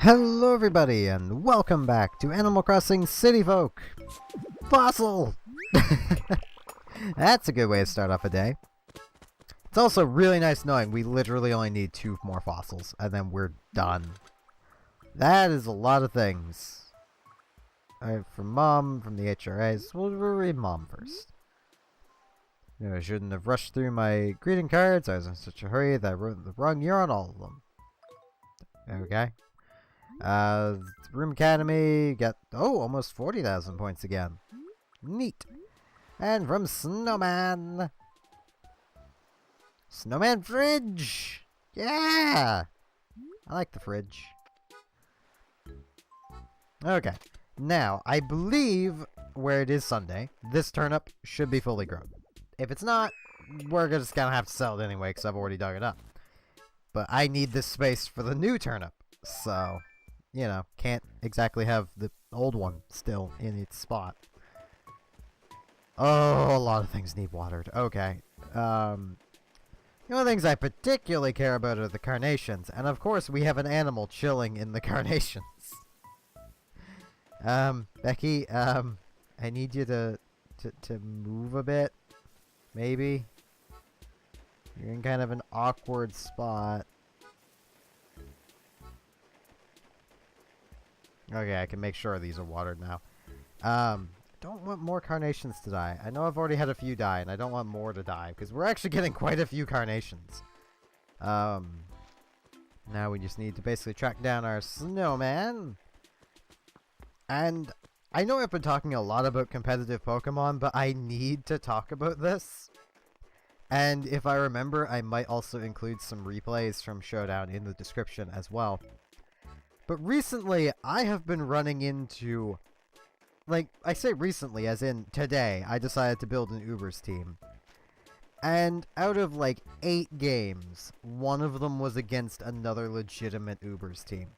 Hello everybody and welcome back to Animal Crossing City Folk! Fossil! That's a good way to start off a day. It's also really nice knowing we literally only need 2 more fossils and then we're done. That is a lot of things. Alright, from Mom, from the HRAs, we'll read Mom first. You know, I shouldn't have rushed through my greeting cards. I was in such a hurry that I wrote the wrong year on all of them. Okay. Room Academy got, almost 40,000 points again. Neat. And from Snowman. Snowman Fridge! Yeah! I like the fridge. Okay. Now, I believe where it is Sunday, this turnip should be fully grown. If it's not, we're just gonna have to sell it anyway because I've already dug it up. But I need this space for the new turnip, so, you know, can't exactly have the old one still in its spot. Oh, a lot of things need watered. Okay. The only things I particularly care about are the carnations, and of course we have an animal chilling in the carnations. Becky, I need you to move a bit. Maybe. You're in kind of an awkward spot. Okay, I can make sure these are watered now. Don't want more carnations to die. I know I've already had a few die, and I don't want more to die, because we're actually getting quite a few carnations. Now we just need to basically track down our snowman. And I know I've been talking a lot about competitive Pokemon, but I need to talk about this. And if I remember, I might also include some replays from Showdown in the description as well. But recently, I have been running into... Like, I say recently, as in today, I decided to build an Ubers team. And out of like 8 games, one of them was against another legitimate Ubers team.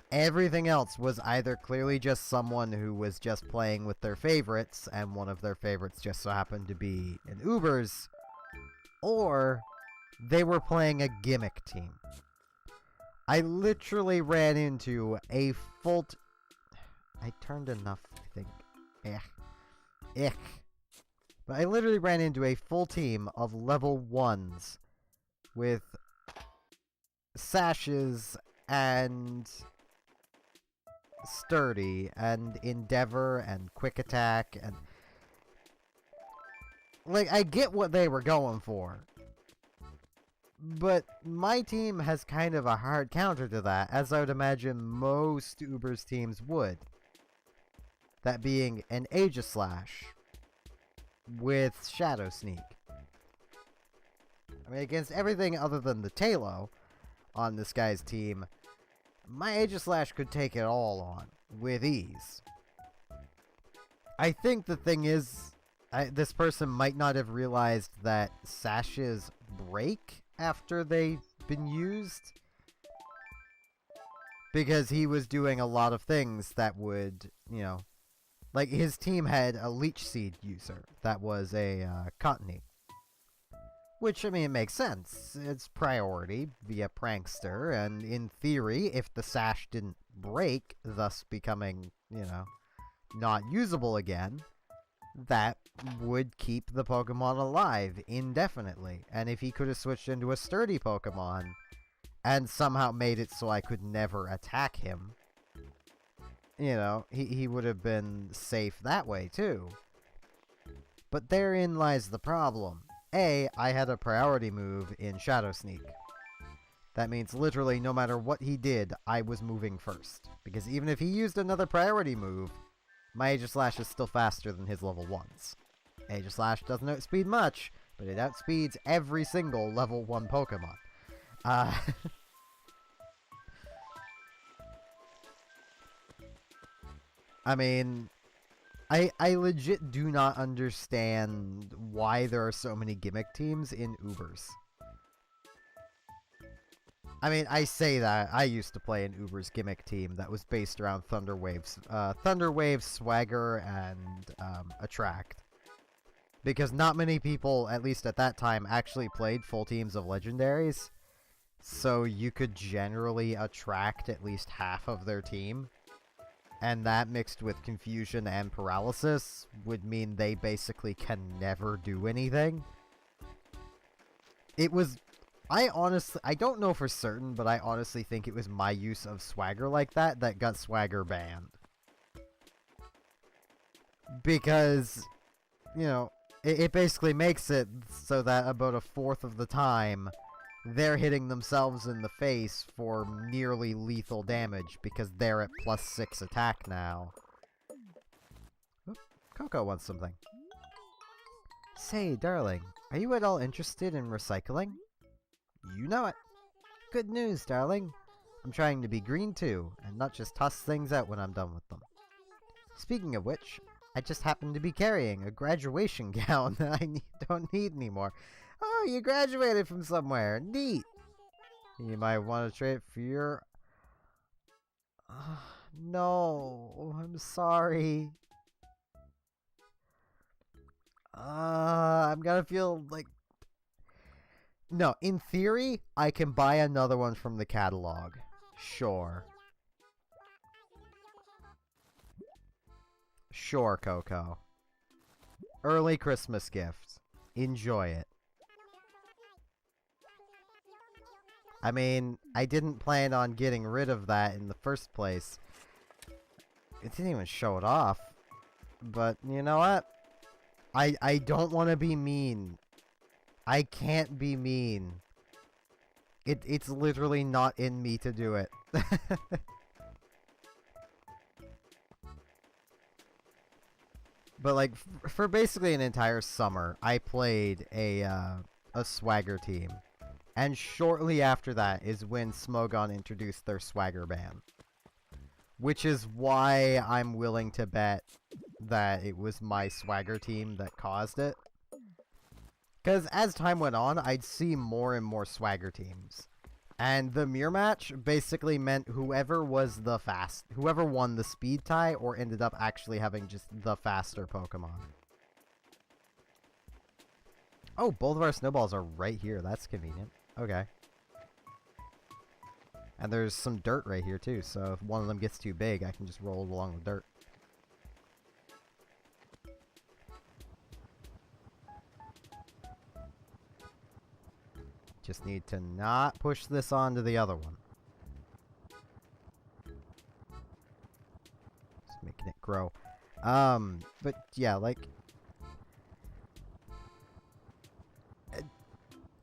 Everything else was either clearly just someone who was just playing with their favorites, and one of their favorites just so happened to be an Ubers, or they were playing a gimmick team. I literally ran into a full... I turned enough, I think. But I literally ran into a full team of level 1s with Sashes and Sturdy and Endeavor and Quick Attack and... Like, I get what they were going for. But my team has kind of a hard counter to that, as I would imagine most Ubers teams would. That being an Aegislash with Shadow Sneak. I mean, against everything other than the Talo on this guy's team, my Aegislash could take it all on with ease. I think the thing is, this person might not have realized that Sashes break after they've been used, because he was doing a lot of things that would, you know, like his team had a Leech Seed user that was a Cottony. Which, I mean, it makes sense. It's priority via Prankster, and in theory, if the Sash didn't break, thus becoming, you know, not usable again, that would keep the Pokemon alive indefinitely. And if he could have switched into a Sturdy Pokemon, and somehow made it so I could never attack him, you know, he would have been safe that way too. But therein lies the problem. A, I had a priority move in Shadow Sneak. That means literally no matter what he did, I was moving first. Because even if he used another priority move, my Aegislash is still faster than his level 1s. Aegislash doesn't outspeed much, but it outspeeds every single level 1 Pokemon. I mean, I legit do not understand why there are so many gimmick teams in Ubers. I mean, I say that. I used to play an Ubers gimmick team that was based around Thunder Wave, Swagger, and Attract. Because not many people, at least at that time, actually played full teams of Legendaries. so you could generally attract at least half of their team. And that mixed with confusion and paralysis would mean they basically can never do anything. It was... I don't know for certain, but I honestly think it was my use of Swagger like that got Swagger banned. Because, you know, it basically makes it so that about a fourth of the time, they're hitting themselves in the face for nearly lethal damage because they're at +6 attack now. Oop, Coco wants something. Say, darling, are you at all interested in recycling? You know it. Good news, darling. I'm trying to be green too, and not just toss things out when I'm done with them. Speaking of which, I just happen to be carrying a graduation gown that I don't need anymore. Oh, you graduated from somewhere. Neat. You might want to trade it for your... no, I'm sorry. I'm gonna feel like... No, in theory, I can buy another one from the catalog. Sure. Sure, Coco. Early Christmas gift. Enjoy it. I mean, I didn't plan on getting rid of that in the first place. It didn't even show it off. But, you know what? I don't want to be mean. I can't be mean. It's literally not in me to do it. But, like, for basically an entire summer, I played a Swagger team. And shortly after that is when Smogon introduced their Swagger ban. Which is why I'm willing to bet that it was my Swagger team that caused it. Because as time went on, I'd see more and more Swagger teams. And the mirror match basically meant whoever won the speed tie or ended up actually having just the faster Pokemon. Oh, both of our snowballs are right here. That's convenient. Okay. And there's some dirt right here too, so if one of them gets too big, I can just roll it along the dirt. Just need to not push this onto the other one. Just making it grow. But yeah, like...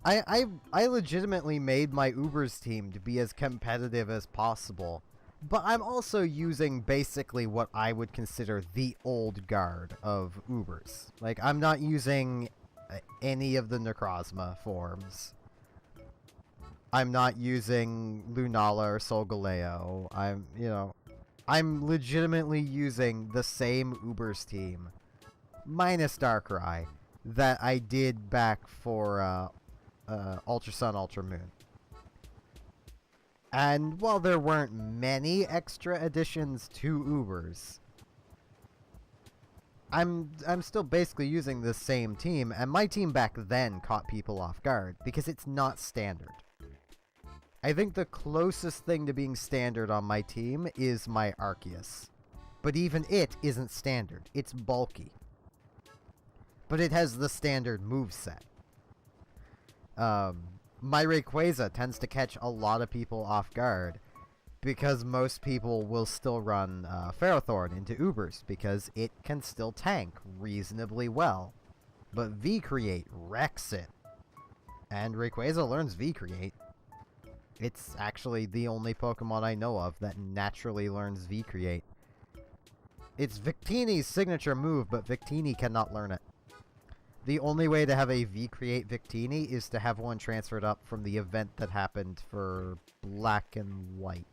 I legitimately made my Ubers team to be as competitive as possible. But I'm also using basically what I would consider the old guard of Ubers. Like, I'm not using any of the Necrozma forms. I'm not using Lunala or Solgaleo. I'm legitimately using the same Ubers team, minus Darkrai, that I did back for Ultra Sun, Ultra Moon. And while there weren't many extra additions to Ubers, I'm still basically using the same team, and my team back then caught people off guard, because it's not standard. I think the closest thing to being standard on my team is my Arceus. But even it isn't standard. It's bulky. But it has the standard moveset. My Rayquaza tends to catch a lot of people off guard, because most people will still run Ferrothorn into Ubers, because it can still tank reasonably well. But V-Create wrecks it. And Rayquaza learns V-Create. It's actually the only Pokemon I know of that naturally learns V-Create. It's Victini's signature move, but Victini cannot learn it. The only way to have a V-Create Victini is to have one transferred up from the event that happened for Black and White.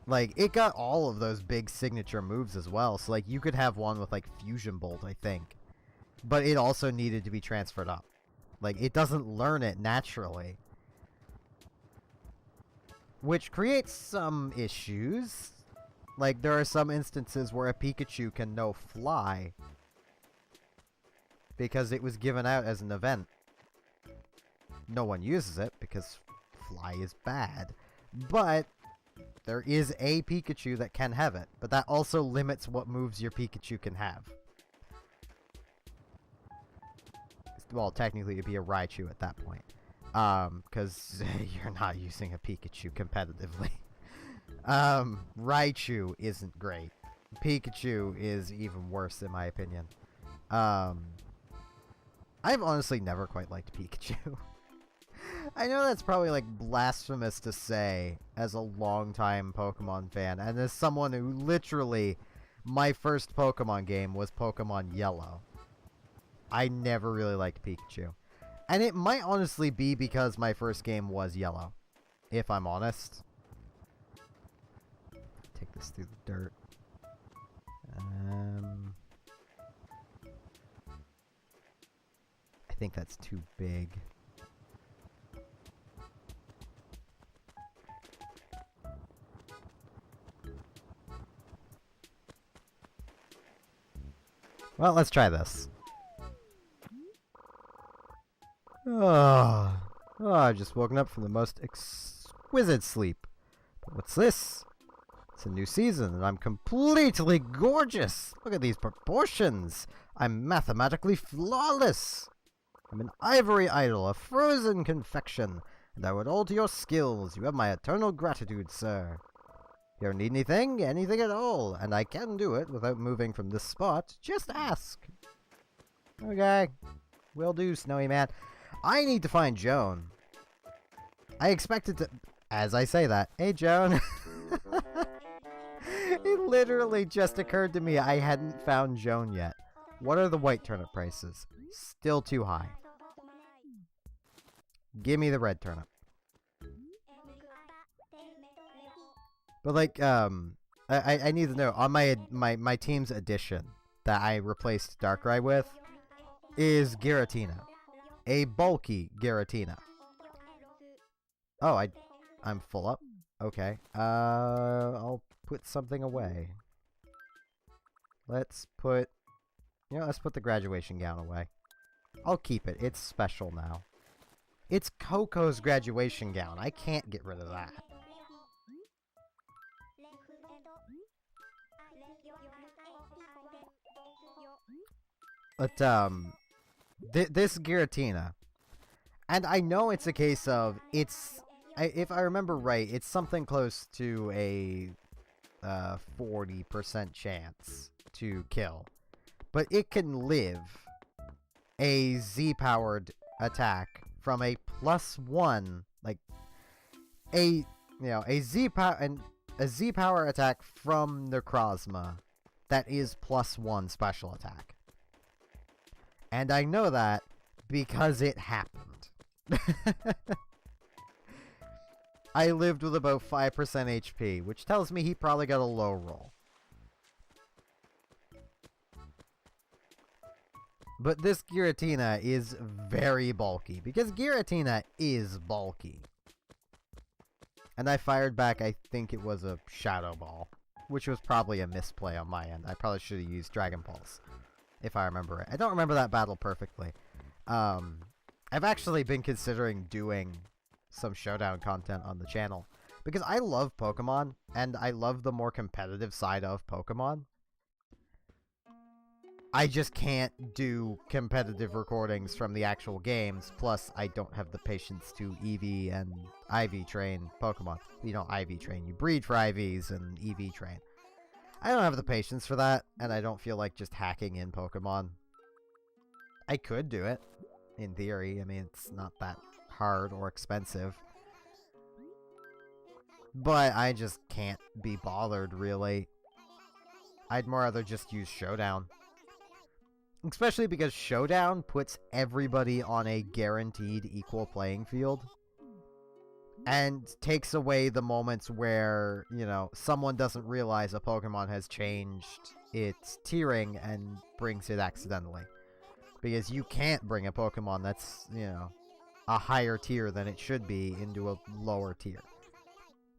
Like, it got all of those big signature moves as well, so like, you could have one with like Fusion Bolt, I think. But it also needed to be transferred up. Like, it doesn't learn it naturally. Which creates some issues. Like, there are some instances where a Pikachu can no fly. because it was given out as an event. No one uses it because fly is bad. But there is a Pikachu that can have it. But that also limits what moves your Pikachu can have. Well, technically it'd be a Raichu at that point. Because you're not using a Pikachu competitively. Raichu isn't great. Pikachu is even worse in my opinion. I've honestly never quite liked Pikachu. I know that's probably like blasphemous to say as a longtime Pokemon fan, and as someone who literally, my first Pokemon game was Pokemon Yellow. I never really liked Pikachu. And it might honestly be because my first game was Yellow, if I'm honest. Take this through the dirt. I think that's too big. Well, let's try this. I've just woken up from the most exquisite sleep. But what's this? It's a new season, and I'm completely gorgeous! Look at these proportions! I'm mathematically flawless! I'm an ivory idol, a frozen confection, and I would all to your skills. You have my eternal gratitude, sir. You don't need anything? Anything at all, and I can do it without moving from this spot. Just ask. Okay. Will do, Snowy Man. I need to find Joan. I expected to... As I say that, hey, Joan. It literally just occurred to me I hadn't found Joan yet. What are the white turnip prices? Still too high. Give me the red turnip. But like, I need to know, on my team's addition that I replaced Darkrai with is Giratina. A bulky Giratina. Oh, I'm full up? Okay. I'll put something away. Let's put... let's put the graduation gown away. I'll keep it. It's special now. It's Coco's graduation gown. I can't get rid of that. But, this Giratina. And I know it's a case of, if I remember right, it's something close to a 40% chance to kill. But it can live a Z-powered attack from a +1, like, a Z-power attack from Necrozma that is +1 special attack. And I know that because it happened. I lived with about 5% HP, which tells me he probably got a low roll. But this Giratina is very bulky, because Giratina is bulky. And I fired back, I think it was a Shadow Ball, which was probably a misplay on my end. I probably should have used Dragon Pulse, if I remember it. I don't remember that battle perfectly. I've actually been considering doing some Showdown content on the channel, because I love Pokemon, and I love the more competitive side of Pokemon. I just can't do competitive recordings from the actual games, plus I don't have the patience to EV and IV train Pokemon. You don't IV train, you breed for IVs and EV train. I don't have the patience for that, and I don't feel like just hacking in Pokemon. I could do it, in theory. I mean, it's not that hard or expensive. But I just can't be bothered, really. I'd more rather just use Showdown. Especially because Showdown puts everybody on a guaranteed equal playing field. And takes away the moments where, someone doesn't realize a Pokemon has changed its tiering and brings it accidentally. Because you can't bring a Pokemon that's, a higher tier than it should be into a lower tier.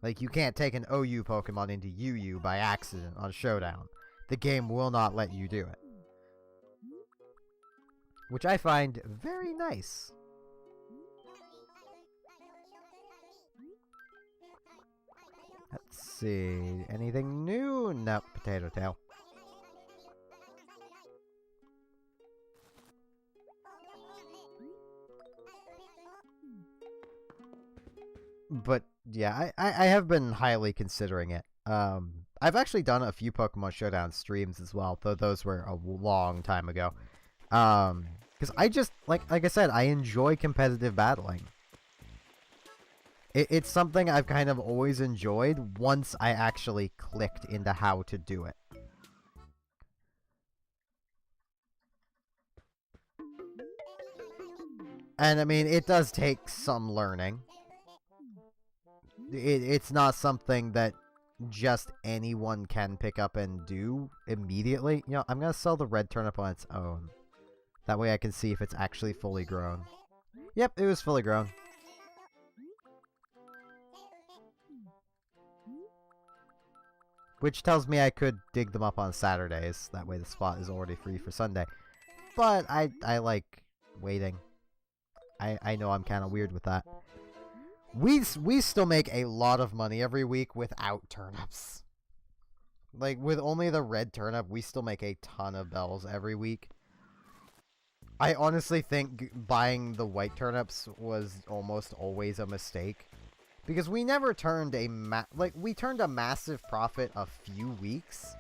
Like, you can't take an OU Pokemon into UU by accident on Showdown. The game will not let you do it. which I find very nice. Let's see, anything new? Nope, potato tail. But yeah, I have been highly considering it. I've actually done a few Pokemon Showdown streams as well, though those were a long time ago. Because I just, like I said, I enjoy competitive battling. It's something I've kind of always enjoyed once I actually clicked into how to do it. And I mean, it does take some learning. It's not something that just anyone can pick up and do immediately. You know, I'm going to sell the red turnip on its own. That way I can see if it's actually fully grown. Yep, it was fully grown. Which tells me I could dig them up on Saturdays. That way the spot is already free for Sunday. But I like waiting. I know I'm kind of weird with that. We still make a lot of money every week without turnips. Like, with only the red turnip, we still make a ton of bells every week. I honestly think buying the white turnips was almost always a mistake. Because we never turned we turned a massive profit a few weeks.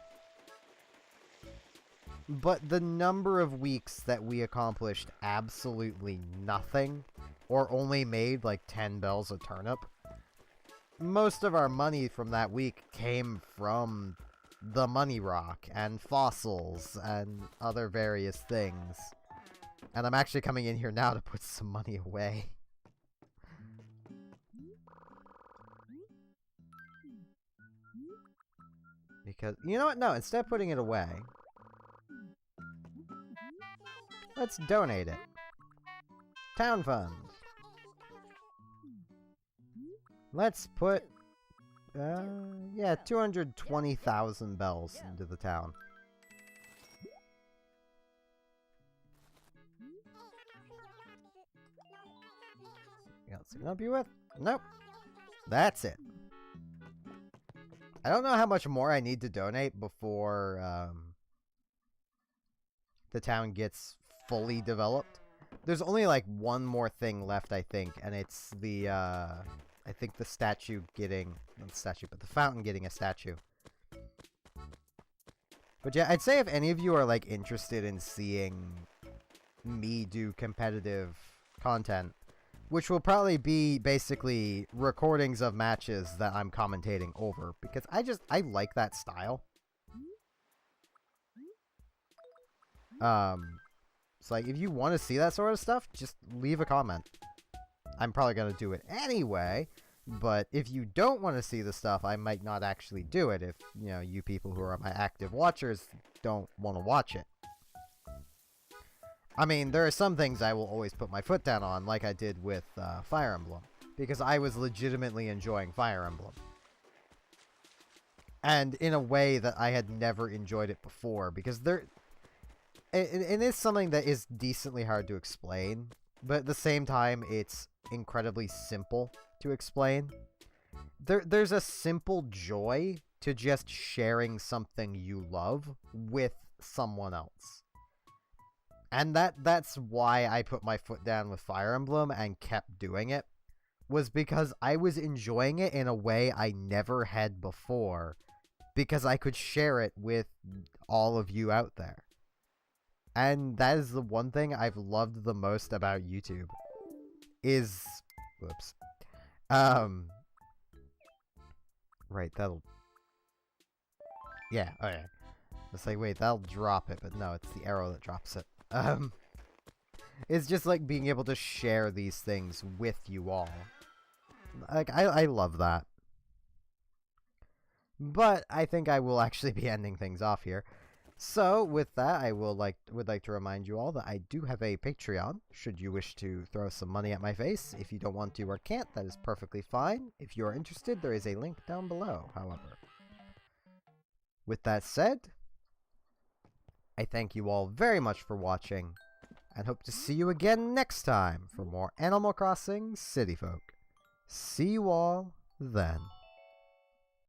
But the number of weeks that we accomplished absolutely nothing, or only made like 10 bells a turnip, most of our money from that week came from the money rock and fossils and other various things. And I'm actually coming in here now to put some money away. Because, you know what? No, instead of putting it away, let's donate it. Town fund. Let's put, yeah, 220,000 bells into the town. Anything else I can help you with? Nope. That's it. I don't know how much more I need to donate before the town gets fully developed. There's only like one more thing left, I think, and it's the I think the statue getting, not the statue, but the fountain getting a statue. But yeah, I'd say if any of you are like interested in seeing me do competitive content, which will probably be basically recordings of matches that I'm commentating over, because I like that style. So like, if you want to see that sort of stuff, just leave a comment. I'm probably going to do it anyway, but if you don't want to see the stuff, I might not actually do it if, you know, you people who are my active watchers don't want to watch it. I mean, there are some things I will always put my foot down on, like I did with Fire Emblem, because I was legitimately enjoying Fire Emblem. And in a way that I had never enjoyed it before, because it is something that is decently hard to explain, but at the same time, it's incredibly simple to explain. There's a simple joy to just sharing something you love with someone else. And that's why I put my foot down with Fire Emblem and kept doing it, was because I was enjoying it in a way I never had before, because I could share it with all of you out there. And that is the one thing I've loved the most about YouTube. Is... Whoops. Right, that'll... Yeah, okay. It's like, wait, that'll drop it, but no, it's the arrow that drops it. It's just like being able to share these things with you all. Like, I love that. But I think I will actually be ending things off here. So, with that, I would like to remind you all that I do have a Patreon, should you wish to throw some money at my face. If you don't want to or can't, that is perfectly fine. If you are interested, there is a link down below, however. With that said, I thank you all very much for watching, and hope to see you again next time for more Animal Crossing City Folk. See you all then.